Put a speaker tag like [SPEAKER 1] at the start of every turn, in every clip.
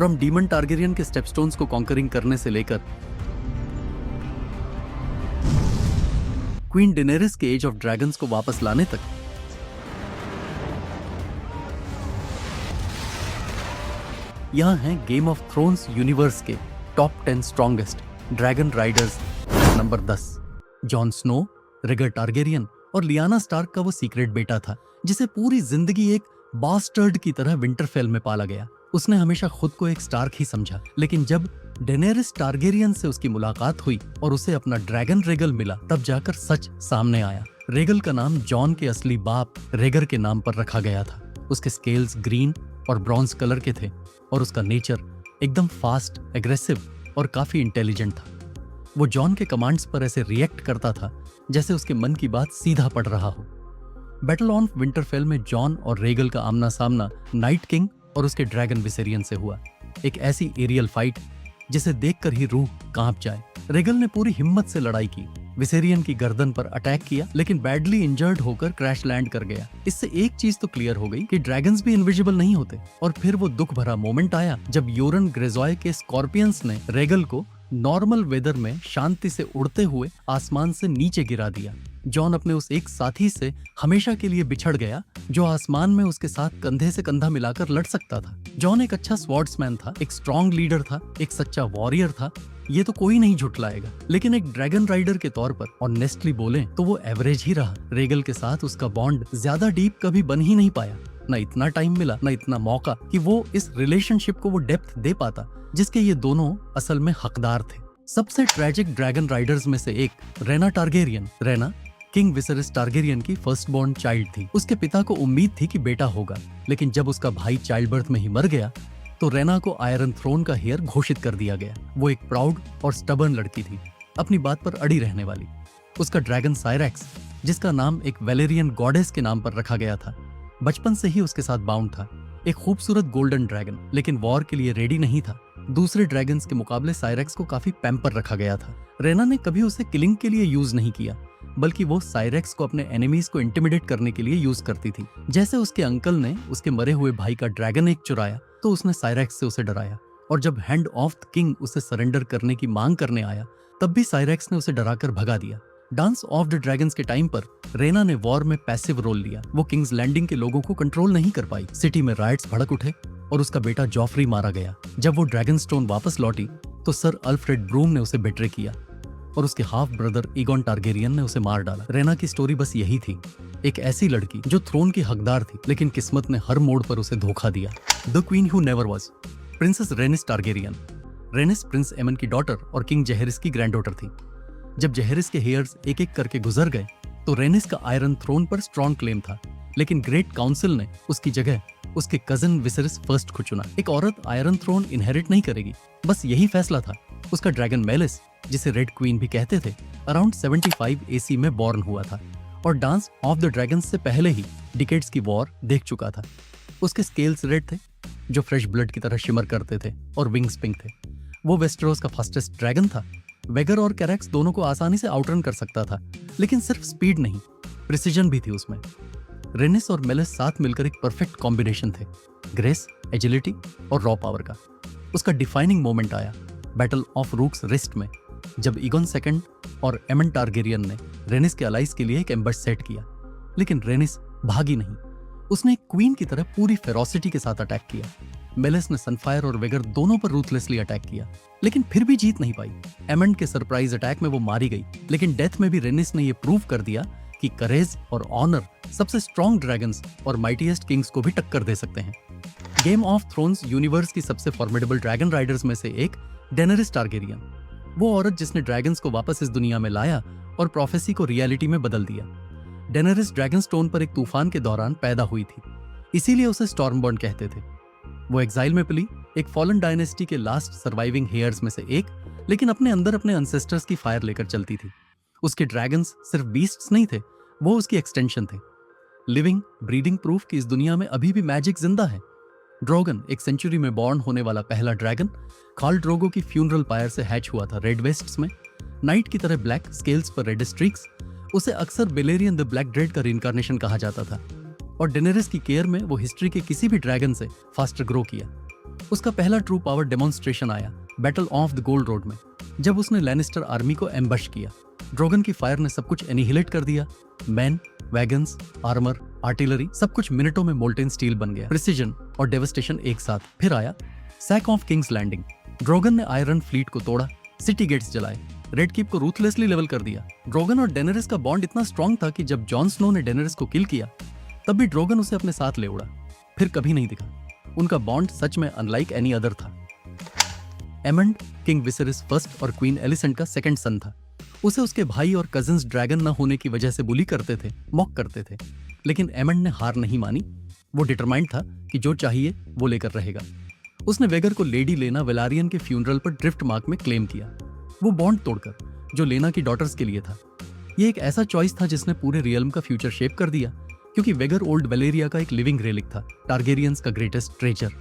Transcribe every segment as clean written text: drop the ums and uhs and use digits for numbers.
[SPEAKER 1] From demon Targaryen के स्टेपस्टोन्स को conquering करने से लेकर क्वीन डेनेरिस के एज ऑफ ड्रैगन्स को वापस लाने तक, यहां हैं गेम ऑफ थ्रोन्स यूनिवर्स के top 10 strongest dragon riders. Number 10, Jon Snow, Rhaegar Targaryen और लियाना स्टार्क का वो सीक्रेट बेटा था जिसे पूरी जिंदगी एक बास्टर्ड की तरह विंटरफेल में पाला गया। उसने हमेशा खुद को एक स्टार्क ही समझा, लेकिन जब डेनेरिस टारगेरियन से उसकी मुलाकात हुई और उसे अपना ड्रैगन रेगल मिला, तब जाकर सच सामने आया। रेगल का नाम जॉन के असली बाप रेगर के नाम पर रखा गया था। उसके स्केल्स ग्रीन और ब्रॉन्ज कलर के थे और उसका नेचर एकदम फास्ट, एग्रेसिव और काफी इंटेलिजेंट था। वो जॉन के कमांड्स पर ऐसे रिएक्ट करता था जैसे उसके मन की बात सीधा पड़ रहा हो। बैटल ऑन विंटरफेल में जॉन और रेगल का आमना सामना नाइट किंग और उसके ड्रैगन विसेरियन से हुआ। एक ऐसी एरियल फाइट जिसे देखकर ही रूह कांप जाए। रेगल ने पूरी हिम्मत से लड़ाई की, विसेरियन की गर्दन पर अटैक किया, लेकिन बैडली इंजर्ड होकर क्रैश लैंड कर गया। इससे एक चीज तो क्लियर हो गई कि ड्रैगन्स भी इनविजिबल नहीं होते। और फिर वो दुख भरा मोमेंट आया जब योरन ग्रेजॉय के स्कॉर्पियंस ने रेगल को नॉर्मल वेदर में शांति से उड़ते हुए आसमान से नीचे गिरा दिया। जॉन अपने उस एक साथी से हमेशा के लिए बिछड़ गया जो आसमान में उसके साथ कंधे से कंधा मिलाकर लड़ सकता था। जॉन एक अच्छा स्वॉर्ड्समैन था, एक स्ट्रॉन्ग लीडर था, एक सच्चा वॉरियर था, ये तो कोई नहीं झुठलाएगा। लेकिन एक ड्रैगन राइडर के तौर पर ऑनेस्टली बोले तो वो एवरेज ही रहा। रेगल के साथ उसका बॉन्ड ज्यादा डीप कभी बन ही नहीं पाया। न इतना टाइम मिला, न इतना मौका कि वो इस रिलेशनशिप को वो डेप्थ दे पाता जिसके ये दोनों असल में हकदार थे। सबसे ट्रेजिक ड्रैगन राइडर्स में से एक Rhaena Targaryen. Rhaena king Viserys Targaryen की फर्स्ट बॉर्न चाइल्ड थी। उसके पिता को उम्मीद थी कि बेटा होगा, लेकिन जब उसका भाई चाइल्ड बर्थ में ही मर गया तो रेना को आयरन थ्रोन का हेयर घोषित कर दिया गया। वो एक प्राउड और स्टबर्न लड़की थी, अपनी बात पर अड़ी रहने वाली। उसका ड्रैगन साइरेक्स, जिसका नाम एक वेलेरियन गॉडेस के नाम पर रखा गया था, बचपन से ही उसके साथ बाउंड था। एक खूबसूरत गोल्डन ड्रैगन, लेकिन वॉर के लिए रेडी नहीं था। दूसरे ड्रैगन्स के मुकाबले साइरेक्स को काफी पैम्पर रखा गया था। रेना ने कभी उसे किलिंग के लिए यूज नहीं किया, बल्कि वो साइरेक्स को अपने एनिमीज को इंटिमिडेट करने के लिए यूज करती थी। जैसे उसके अंकल ने उसके मरे हुए भाई का ड्रैगन एग चुराया, तो उसने साइरेक्स से उसे डराया। और जब हैंड ऑफ द किंग उसे सरेंडर करने की मांग करने आया, तब भी साइरेक्स ने उसे डराकर भगा दिया। डांस ऑफ द ड्रैगन्स के टाइम पर रेना ने वॉर में पैसिव रोल लिया। वो किंग्स लैंडिंग के लोगों को कंट्रोल नहीं कर पाई। सिटी में राइट्स भड़क उठे और उसका बेटा जॉफरी मारा गया। जब वो ड्रैगन स्टोन वापस लौटी तो सर अल्फ्रेड ब्रूम ने उसे बेट्रे किया और उसके हाफ ब्रदर ईगॉन टारगेरियन ने उसे मार डाला। रेना की स्टोरी बस यही थी, एक ऐसी लड़की जो थ्रोन की हकदार थी, लेकिन किस्मत ने हर मोड़ पर उसे धोखा दिया। The queen who never was, princess Rhaenys Targaryen. Rhaenys prince Aemon की डॉटर और किंग जेहेरिस की ग्रैंडडॉटर थी। जब जेहेरिस के हेयर्स एक एक करके गुजर गए तो रेनिस का आयरन थ्रोन पर स्ट्रॉन्ग क्लेम था, लेकिन ग्रेट काउंसिल ने उसकी जगह उसके कजन विसेरिस फर्स्ट को चुना। एक औरत आयरन थ्रोन इनहेरिट नहीं करेगी, बस यही फैसला था। उसका ड्रैगन मेलिस, जिसे रेड क्वीन भी कहते थे, अराउंड 75 एसी में बॉर्न हुआ था और डांस ऑफ द ड्रैगन्स से पहले ही डिकेड्स की वॉर देख चुका था। उसके स्केल्स रेड थे जो फ्रेश ब्लड की तरह शिमर करते थे और विंग्स पिंक थे। वो वेस्टरोस का फास्टेस्ट ड्रैगन था। वेगर और कैरेक्स दोनों को आसानी से आउटरन कर सकता था, लेकिन सिर्फ स्पीड नहीं, प्रिसीजन भी थी उसमें। रेनिस और मेलिस साथ मिलकर एक परफेक्ट कॉम्बिनेशन थे, ग्रेस, एजिलिटी और रॉ पावर का। उसका डिफाइनिंग मोमेंट आया बैटल ऑफ रूक्स रिस्ट में, जब ईगॉन सेकंड और एमन टारगेरियन ने रेनिस के अलाइज के लिए एक एम्बस सेट किया, लेकिन रेनिस भागी नहीं। उसने एक क्वीन की तरह पूरी फेरोसिटी के साथ अटैक किया। मेलिस ने सनफायर और वेगर दोनों पर रूथलेसली अटैक किया, लेकिन फिर भी जीत नहीं पाई। एमंड के सरप्राइज अटैक में वो मारी गई, लेकिन डेथ में भी रेनिस ने ये प्रूव कर दिया कि करेज और ऑनर सबसे स्ट्रॉन्ग ड्रैगन्स और माइटीएस्ट किंग्स को भी टक्कर दे सकते हैं। गेम ऑफ थ्रोन्स यूनिवर्स की सबसे फॉर्मिडेबल ड्रैगन राइडर्स में से एक डेनेरिस टारगेरियन, वो औरत जिसने ड्रैगन्स को वापस इस दुनिया में लाया और प्रोफेसी को रियलिटी में बदल दिया। डेनेरिस ड्रैगन स्टोन पर एक तूफान के दौरान पैदा हुई थी, इसीलिए उसे स्टॉर्मबॉर्न कहते थे। वो एग्जाइल में पली, एक फॉलन डायनेस्टी के लास्ट सर्वाइविंग हेयर्स में से एक, लेकिन अपने अंदर अपने एंसेस्टर्स की फायर लेकर चलती थी। उसके ड्रैगन्स सिर्फ बीस्ट्स नहीं थे, वो उसकी एक्सटेंशन थे। लिविंग ब्रीडिंग प्रूफ कि इस दुनिया में अभी भी मैजिक जिंदा है। ड्रैगन एक सेंचुरी में बॉर्न होने वाला पहला ड्रैगन खाल ड्रोगो की फ्यूनरल पायर से हैच हुआ था, रेड वेस्ट्स में, नाइट की तरह ब्लैक, स्केल्स पर रेड स्ट्रीक्स। उसे अक्सर बेलेरियन द ब्लैक ड्रेड का रिइंकार्नेशन कहा जाता था और डेनेरिस की केयर में वो हिस्ट्री के किसी भी ड्रैगन से फास्टर ग्रो किया। उसका पहला ट्रू पावर डेमोन्स्ट्रेशन आया battle of the gold road में, जब उसने लैनिस्टर आर्मी को एम्बश किया। ड्रोगन की फायर ने सब कुछ एनिहिलेट कर दिया। मैन, वैगन्स, आर्मर, आर्टिलरी, सब कुछ मिनटों में मोल्टेन स्टील बन गया। प्रिसीजन और डेवस्टेशन एक साथ। फिर आया sack of King's Landing. Drogon ने आयरन फ्लीट को तोड़ा, सिटी गेट्स जलाए, रेड कीप को रूथलेसली लेवल कर दिया। ड्रोगन और डेनेरिस का बॉन्ड इतना स्ट्रांग था कि जब जॉन स्नो ने डेनेरिस को किल किया तब भी ड्रोगन उसे अपने साथ ले उड़ा, फिर कभी नहीं दिखा। उनका बॉन्ड सच में अनलाइक एनी अदर था। एमंड किंग विसेरिस फर्स्ट और क्वीन एलिसेंट का सेकंड सन था। उसे उसके भाई और कजिन्स ड्रैगन न होने की वजह से बुली करते थे, मॉक करते थे, लेकिन एमंड ने हार नहीं मानी। वो डिटरमाइंड था कि जो चाहिए वो लेकर रहेगा। उसने वेगर को लेडी लेना वेलारियन के फ्यूनरल पर ड्रिफ्ट मार्क में क्लेम किया, वो बॉन्ड तोड़कर, जो लेना की डॉटर्स के लिए था। ये एक ऐसा चॉइस था जिसने पूरे रियल्म का फ्यूचर शेप कर दिया, क्योंकि वेगर ओल्ड वेलेरिया का एक लिविंग रेलिक था, टारगेरियंस का ग्रेटेस्ट ट्रेजर।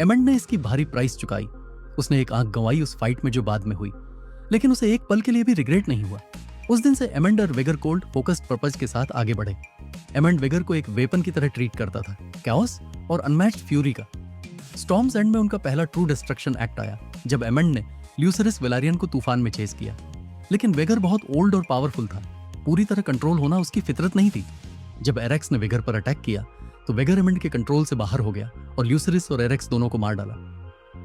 [SPEAKER 1] एमंड ने इसकी भारी प्राइस चुकाई। उसने एक आंख गंवाई उस फाइट में जो बाद में हुई, लेकिन उसे एक पल के लिए भी रिग्रेट नहीं हुआ। उस दिन से एमंड और वेगर कोल्ड फोकस्ड पर्पज के साथ आगे बढ़े। एमंड वेगर को एक वेपन की तरह ट्रीट करता था, कैओस और अनमैच्ड फ्यूरी का। स्टॉर्म्स एंड में उनका पहला ट्रू डिस्ट्रक्शन एक्ट आया, जब एमंड ने ल्यूसरिस वेलारियन को तूफान में चेस किया। लेकिन वेगर बहुत ओल्ड और पावरफुल था, पूरी तरह कंट्रोल होना उसकी फितरत नहीं थी। जब एरेक्स ने वेगर पर अटैक किया तो वेगर एमंड के कंट्रोल से बाहर हो गया और ल्यूसरिस और एरेक्स दोनों को मार डाला।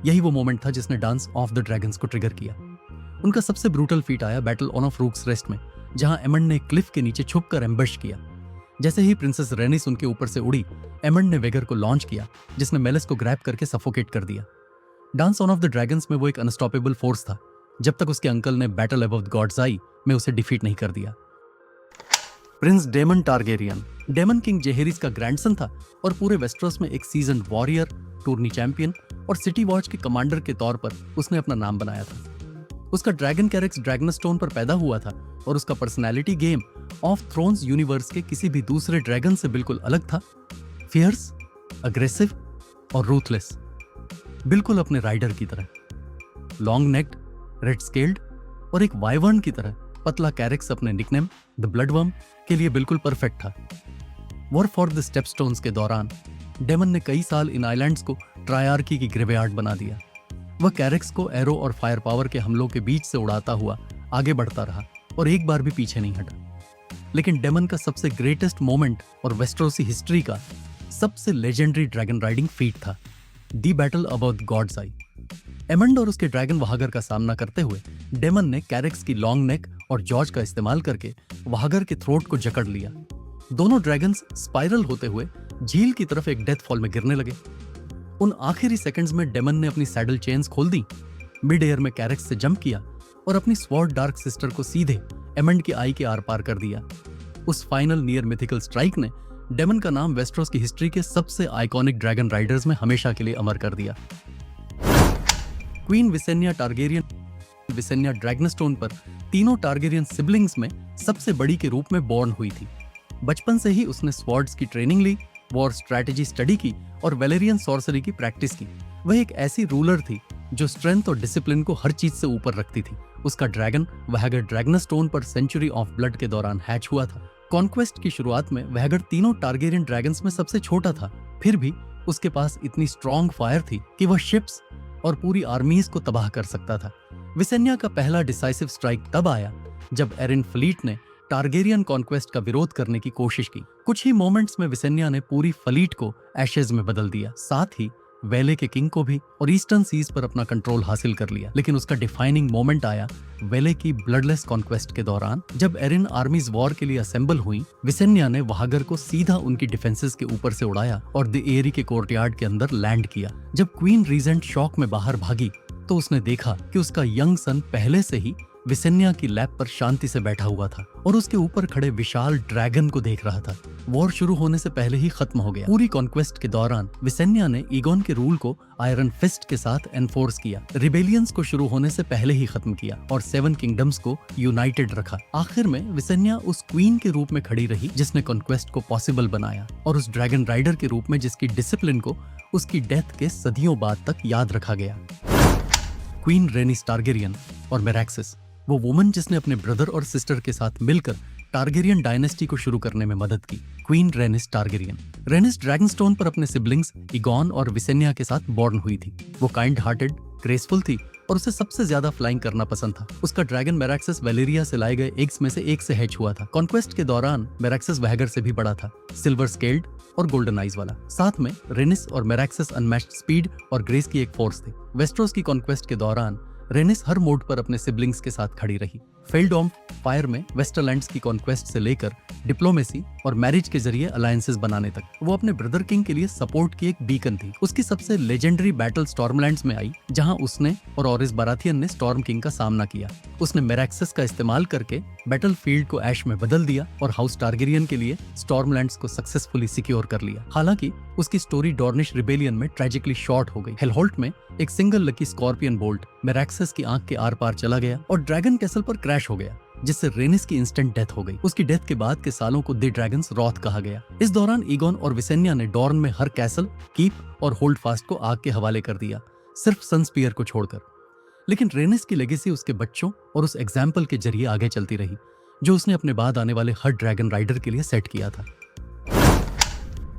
[SPEAKER 1] यही वो मोमेंट था जिसने डांस ऑफ द ड्रैगन्स को ट्रिगर किया। उनका सबसे ब्रूटल फीट आया battle on off rooks rest में, जहां एमंड ने क्लिफ के नीचे छुपकर एम्बश किया। जैसे ही प्रिंसेस रेनिस उनके ऊपर से उड़ी, एमंड ने वेगर को लॉन्च किया, जिसने मेलिस को ग्रैब करके सफोकेट कर दिया। Dance on off the dragons में वो एक अनस्टॉपेबल फोर्स था, जब तक उसके अंकल ने battle above the Gods Eye में उसे डिफीट नहीं कर दिया। Prince Daemon Targaryen Daemon king Jaehaerys का ग्रैंडसन था और पूरे वेस्टरोस में एक सीजन्ड वॉरियर, टूर्नी चैंपियन और सिटी वॉच के कमांडर के तौर पर उसने अपना नाम बनाया था। उसका ड्रैगन कैरेक्स ड्रैगनस्टोन पर पैदा हुआ था और उसका personality game of thrones universe के किसी भी दूसरे ड्रैगन से बिल्कुल अलग था। फियर्स, अग्रेसिव और रूथलेस, बिल्कुल अपने राइडर की तरह। लॉन्ग नेक्ड, रेड स्केल्ड और एक वाइवर्न की तरह पतला कैरेक्स अपने निकनेम द ब्लडवर्म के लिए बिल्कुल परफेक्ट था। वॉर फॉर द स्टेपस्टोन्स के दौरान डेमन ने कई साल इन आइलैंड्स को ट्रायआर्की की ग्रेवयार्ड बना दिया। वह कैरेक्स को एरो और फायर पावर के हमलों के बीच से उड़ाता हुआ आगे बढ़ता रहा और एक बार भी पीछे नहीं हटा। लेकिन डेमन का सबसे ग्रेटेस्ट मोमेंट और वेस्टरोसी हिस्ट्री का सबसे लेजेंडरी ड्रैगन राइडिंग फीट था the battle above the Gods Eye. Aemond और उसके ड्रैगन वहागर का सामना करते हुए डेमन ने कैरेक्स की लॉन्ग नेक और जॉर्ज का इस्तेमाल करके वहागर के थ्रोट को जकड़ लिया। दोनों ड्रैगन्स स्पाइरल होते हुए झील की तरफ एक डेथ फॉल में गिरने लगे। उन आखिरी सेकंड्स में डेमन ने अपनी सैडल चेन्स खोल दी, मिड एयर में कैरेक्स से जंप किया और अपनी स्वॉर्ड डार्क सिस्टर को सीधे एमंड की आई के आर पार कर दिया। उस फाइनल नियर मिथिकल स्ट्राइक ने डेमन का नाम वेस्टरोस की हिस्ट्री के सबसे आइकॉनिक ड्रैगन राइडर्स में हमेशा के लिए अमर कर दिया। क्वीन विसेन्या टारगेरियन विसेन्या ड्रैगनस्टोन पर तीनों टारगेरियन सिबलिंग्स में सबसे बड़ी के रूप में बॉर्न हुई थी। बचपन से ही उसने स्वॉर्ड्स की ट्रेनिंग ली, वॉर स्ट्रैटेजी स्टडी की और वेलेरियन सॉर्सरी की प्रैक्टिस की। वह एक ऐसी रूलर थी जो स्ट्रेंथ और डिसिप्लिन को हर चीज से ऊपर रखती थी। उसका ड्रैगन वहगर ड्रैगनस्टोन पर सेंचुरी ऑफ ब्लड के दौरान हैच हुआ था। कॉन्क्वेस्ट की शुरुआत में वहगर तीनों टारगेरियन ड्रैगन्स में सबसे छोटा था, फिर भी उसके पास इतनी स्ट्रॉन्ग फायर थी कि वह शिप्स और पूरी आर्मीज को तबाह कर सकता था। विसेन्या का पहला डिसाइसिव स्ट्राइक तब आया जब एरिन फ्लीट ने टारगेरियन कॉन्क्वेस्ट का विरोध करने की कोशिश की। कुछ ही मोमेंट्स में विसेन्या ने पूरी फ्लीट को एशेज में बदल दिया, साथ ही वेले के किंग को भी और ईस्टर्न सीज पर अपना कंट्रोल हासिल कर लिया। लेकिन उसका डिफाइनिंग मोमेंट आया वेले की ब्लडलेस कॉन्क्वेस्ट के दौरान, जब एरिन आर्मीज वॉर के लिए असेंबल हुई। विसेन्या ने वहागर को सीधा उनकी डिफेंसेस के ऊपर से उड़ाया और द एरी के कोर्टयार्ड के अंदर लैंड किया। जब क्वीन रीजेंट शॉक में बाहर भागी तो उसने देखा कि उसका यंग सन पहले से ही विसेन्या की लैप पर शांति से बैठा हुआ था और उसके ऊपर खड़े विशाल ड्रैगन को देख रहा था। वॉर शुरू होने से पहले ही खत्म हो गया। पूरी कॉन्क्वेस्ट के दौरान विसेन्या ने ईगोन के रूल को आयरन फिस्ट के साथ एनफोर्स किया, रिबेलियंस को शुरू होने से पहले ही खत्म किया और 7 किंगडम्स को यूनाइटेड रखा। आखिर में विसेन्या उस क्वीन के रूप में खड़ी रही जिसने कॉन्क्वेस्ट को पॉसिबल बनाया और उस ड्रैगन राइडर के रूप में जिसकी डिसिप्लिन को उसकी डेथ के सदियों बाद तक याद रखा गया। क्वीन रेनिस टारगेरियन और मेरैक्सिस, वो वुमन जिसने अपने ब्रदर और सिस्टर के साथ मिलकर टारगेरियन डायनेस्टी को शुरू करने में मदद की। Queen रेनिस Targaryen. रेनिस ड्रैगनस्टोन पर अपने सिबलिंग्स ईगॉन और विसेनिया के साथ बॉर्न हुई थी। वो काइंड हार्टेड, ग्रेसफुल थी और उसे सबसे ज्यादा फ्लाइंग करना पसंद था। उसका ड्रैगन मेराक्सिस वेलेरिया से लाए गए एग्स में से एक से हैच हुआ था। कॉन्क्वेस्ट के दौरान मेराक्सिस वैगर से भी बड़ा था, सिल्वर स्केल्ड और गोल्डन आइज वाला। साथ में रेनिस और मेराक्सिस अनमैच्ड स्पीड और ग्रेस की एक फोर्स थे। वेस्ट्रोस की कॉन्क्वेस्ट के दौरान रेनिस हर मोड पर अपने सिबलिंग्स के साथ खड़ी रही। फेल्डोम फायर में वेस्टरलैंड्स की कॉन्क्वेस्ट से लेकर डिप्लोमेसी और मैरिज के जरिए अलायंसेस बनाने तक वो अपने ब्रदर किंग के लिए सपोर्ट की एक बीकन थी। उसकी सबसे लेजेंडरी बैटल स्टॉर्मलैंड्स में आई, जहां उसने और ऑरिस बाराथियन ने स्टॉर्म किंग का सामना किया। उसने मेराक्सिस का इस्तेमाल करके बैटलफील्ड को ऐश में बदल दिया और हाउस टारगेरियन के लिए स्टॉर्मलैंड्स को सक्सेसफुली सिक्योर कर लिया। हालांकि उसकी स्टोरी डॉर्निश रिबेलियन में ट्रेजिकली शॉर्ट हो गई। हेलहोल्ट में एक सिंगल लकी स्कॉर्पियन बोल्ट मेराक्सिस की आंख के आर पार चला गया और ड्रैगन कैसल पर क्रैश हो गया, जिससे रेनिस की इंस्टेंट डेथ हो गई। उसकी डेथ के बाद के सालों को द ड्रैगन्स रॉथ कहा गया। इस दौरान ईगॉन और विसेनिया ने डॉर्न में हर कैसल, कीप और होल्ड फास्ट को आग के हवाले कर दिया, सिर्फ सनस्पीयर को छोड़कर। लेकिन रेनिस की लेगेसी उसके बच्चों और उस एग्जाम्पल के जरिए आगे चलती रही, जो उसने अपने बाद आने वाले हर ड्रैगन राइडर के लिए सेट किया था।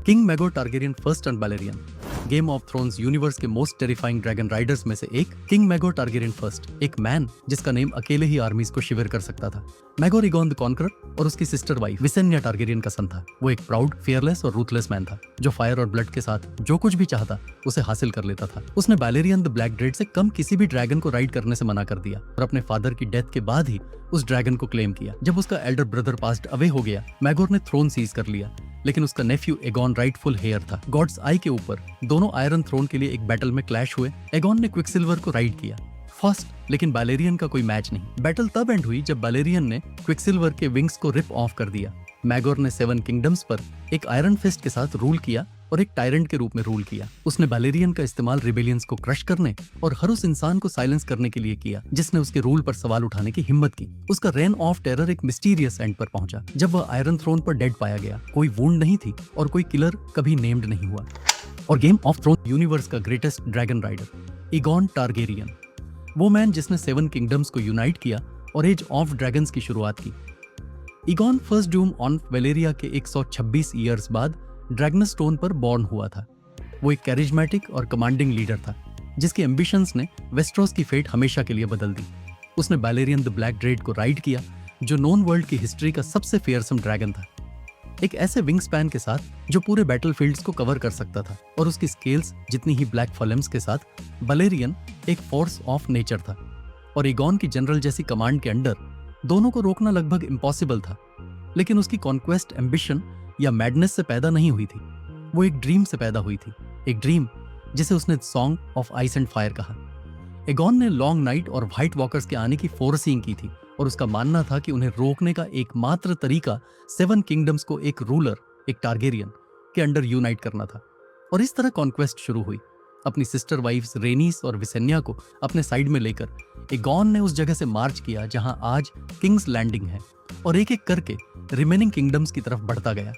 [SPEAKER 1] King Maegor Targaryen first and Balerion. Game of thrones universe के मोस्ट टेरिफाइंग ड्रैगन राइडर्स में से एक किंग मैगोर टारगेरियन फर्स्ट, एक मैन जिसका नेम अकेले ही आर्मीज को शिविर कर सकता था। मैगोर ईगॉन द कॉन्करर और उसकी सिस्टर वाइफ विसेनिया टारगेरियन का सन था। वो एक प्राउड, फियरलेस और रूथलेस मैन था, जो फायर और ब्लड के साथ जो कुछ भी चाहता उसे हासिल कर लेता था। उसने बैलेरियन द ब्लैक ड्रेड से कम किसी भी ड्रैगन को राइड करने से मना कर दिया और अपने फादर की डेथ के बाद ही उस ड्रैगन को क्लेम किया। जब उसका एल्डर ब्रदर पास्ड अवे हो गया, मैगोर ने थ्रोन सीज कर लिया, लेकिन उसका नेफ्यू एगॉन राइटफुल हेयर था। गॉड्स आई के ऊपर दोनों आयरन थ्रोन के लिए एक बैटल में क्लैश हुए। एगॉन ने क्विकसिल्वर को राइड किया फर्स्ट, लेकिन बैलेरियन का कोई मैच नहीं। बैटल तब एंड हुई जब बैलेरियन ने क्विकसिल्वर के विंग्स को रिप ऑफ कर दिया। मैगोर ने 7 किंगडम्स पर एक आयरन फिस्ट के साथ रूल किया और एक टायरेंट के रूप में रूल किया। उसने बैलेरियन का इस्तेमाल रिबेलियंस को क्रश करने और हर उस इंसान को साइलेंस करने के लिए किया जिसने उसके रूल पर सवाल उठाने की हिम्मत की। उसका रेन ऑफ टेरर एक मिस्टीरियस एंड पर पहुंचा जब वह आयरन थ्रोन पर डेड पाया गया। कोई वुंड नहीं थी और कोई किलर कभी नेम्ड नहीं हुआ। और गेम ऑफ थ्रोन यूनिवर्स का greatest dragon rider Aegon Targaryen, वो मैन जिसने 7 किंगडम्स को यूनाइट किया और एज ऑफ ड्रैगन्स की शुरुआत की। Egon first Doom on Valeria के 126 ईयर्स बाद ड्रैगनस्टोन पर बॉर्न हुआ था। वो एक कैरिज्मेटिक और कमांडिंग लीडर था जिसके एम्बिशंस ने वेस्ट्रोस की फेट हमेशा के लिए बदल दी। उसने बैलेरियन द ब्लैक ड्रेड को राइड किया, जो नोन वर्ल्ड की हिस्ट्री का सबसे फेयरसम ड्रैगन था, एक ऐसे विंग स्पैन के साथ जो पूरे बैटलफील्ड्स को कवर कर सकता था। और उसकी स्केल्स जितनी ही ब्लैक फलेम्स के साथ बैलेरियन एक फोर्स ऑफ नेचर था और ईगॉन की जनरल जैसी कमांड के अंडर दोनों को रोकना लगभग इम्पॉसिबल था। लेकिन उसकी कॉन्क्वेस्ट एम्बिशन या मैडनेस से पैदा नहीं हुई थी, वो एक ड्रीम से पैदा हुई थी, एक ड्रीम जिसे उसने song of ice and fire कहा। एगॉन ने लॉन्ग नाइट और व्हाइट वॉकर्स के आने की फोरसीइंग की थी और उसका मानना था कि उन्हें रोकने का एकमात्र तरीका 7 किंगडम्स को एक रूलर, एक टारगेरियन के अंडर यूनाइट करना था। और इस तरह कॉन्क्वेस्ट शुरू हुई। अपनी सिस्टर वाइफ्स रेनिस और विसेनिया को अपने साइड में लेकर एगॉन ने उस जगह से मार्च किया जहां आज किंग्स लैंडिंग है और एक एक करके रिमेनिंग किंगडम्स की तरफ बढ़ता गया।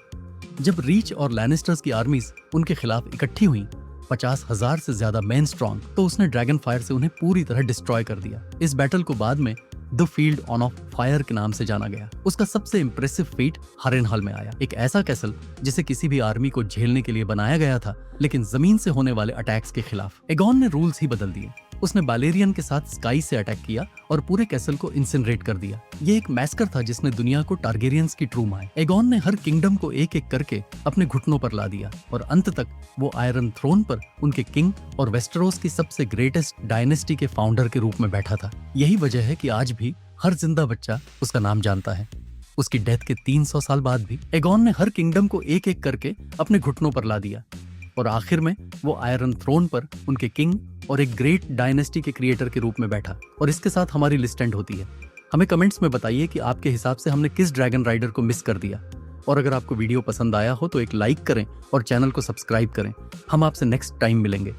[SPEAKER 1] जब रीच और लैनिस्टर्स की आर्मीज उनके खिलाफ इकट्ठी हुई, 50,000 से ज्यादा मेन स्ट्रॉन्ग, तो उसने ड्रैगन फायर से उन्हें पूरी तरह डिस्ट्रॉय कर दिया। इस बैटल को बाद में the field on off fire के नाम से जाना गया। उसका सबसे इंप्रेसिव फीट हरेनहॉल में आया, एक ऐसा कैसल जिसे किसी भी आर्मी को झेलने के लिए बनाया गया था, लेकिन जमीन से होने वाले अटैक्स के खिलाफ। एगॉन ने रूल्स ही बदल दिए। उसने बैलेरियन के साथ स्काई से अटैक किया और पूरे कैसल को इंसिनरेट कर दिया। ये एक मैस्कर था जिसने दुनिया को टारगेरियंस की ट्रू माई। एगॉन ने हर किंगडम को एक एक करके अपने घुटनों पर ला दिया और अंत तक वो आयरन थ्रोन पर उनके किंग और वेस्टरोस की सबसे ग्रेटेस्ट डायनेस्टी के फाउंडर के रूप में बैठा था। यही वजह है कि आज भी हर जिंदा बच्चा उसका नाम जानता है। उसकी डेथ के 300 साल बाद भी एगॉन ने हर किंगडम को एक एक करके अपने घुटनों पर ला दिया और आखिर में वो आयरन थ्रोन पर उनके किंग और एक ग्रेट डायनेस्टी के क्रिएटर के रूप में बैठा। और इसके साथ हमारी लिस्ट एंड होती है। हमें कमेंट्स में बताइए कि आपके हिसाब से हमने किस ड्रैगन राइडर को मिस कर दिया। और अगर आपको वीडियो पसंद आया हो तो एक लाइक करें और चैनल को सब्सक्राइब करें। हम आपसे नेक्स्ट टाइम मिलेंगे।